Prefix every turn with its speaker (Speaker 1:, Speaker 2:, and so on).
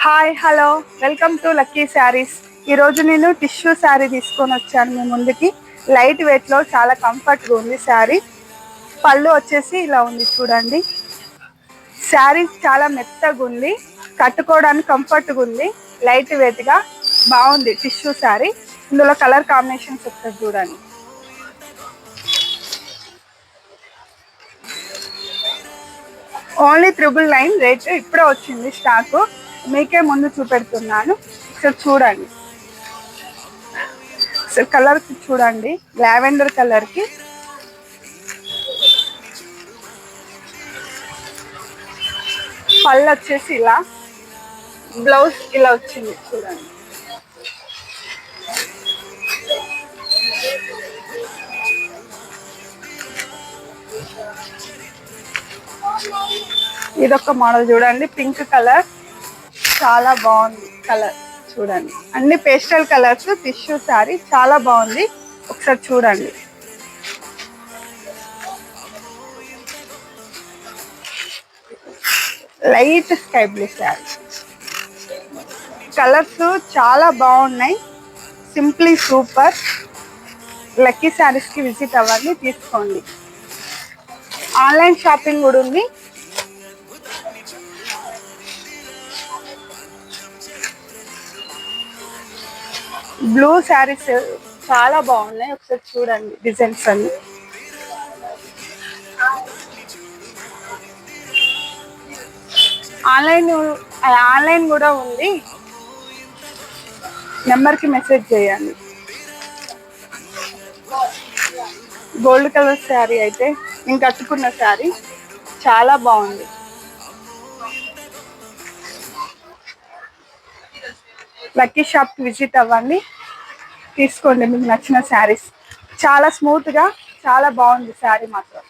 Speaker 1: Hi hello welcome to lucky saris. ఈరోజు నేను tissue sari తీసుకొని వచ్చాను మీ ముందుకి. లైట్ వెయిట్లో చాలా కంఫర్ట్గా ఉంది శారీ. పళ్ళు వచ్చేసి ఇలా ఉంది చూడండి. శారీ చాలా మెత్తగా ఉంది, కట్టుకోవడానికి కంఫర్ట్గా ఉంది, లైట్ వెయిట్గా బాగుంది టిష్యూ శారీ. ఇందులో కలర్ కాంబినేషన్స్ వస్తుంది చూడండి. Only 999 rate. ఇప్పుడే వచ్చింది స్టాక్, మీకే ముందు చూపెడుతున్నాను. ఒకసారి చూడండి, కలర్ చూడండి, లావెండర్ కలర్కి పళ్ళు వచ్చేసి ఇలా, బ్లౌజ్ ఇలా వచ్చింది చూడండి. ఇదొక మోడల్ చూడండి, పింక్ కలర్, చాలా బాగుంది కలర్ చూడండి. అన్ని పేస్టల్ కలర్స్, టిష్యూ శారీ చాలా బాగుంది, ఒకసారి చూడండి. Light sky blue sari, colours చాలా బాగున్నాయి, సింప్లీ సూపర్. లక్కీ శారీస్కి విజిట్ అవ్వండి, తీసుకోండి. ఆన్లైన్ షాపింగ్ కూడా ఉంది. బ్లూ శారీస్ చాలా బాగున్నాయి, ఒకసారి చూడండి డిజైన్స్ అన్ని. ఆన్లైన్ కూడా ఉంది, నెంబర్కి మెసేజ్ చేయండి. గోల్డ్ కలర్ శారీ అయితే నేను కట్టుకున్న శారీ చాలా బాగుంది. లక్కీ షాప్కి విజిట్ అవ్వండి, తీసుకోండి మీకు నచ్చిన శారీస్. చాలా స్మూత్గా చాలా బాగుంది శారీ మాత్రం.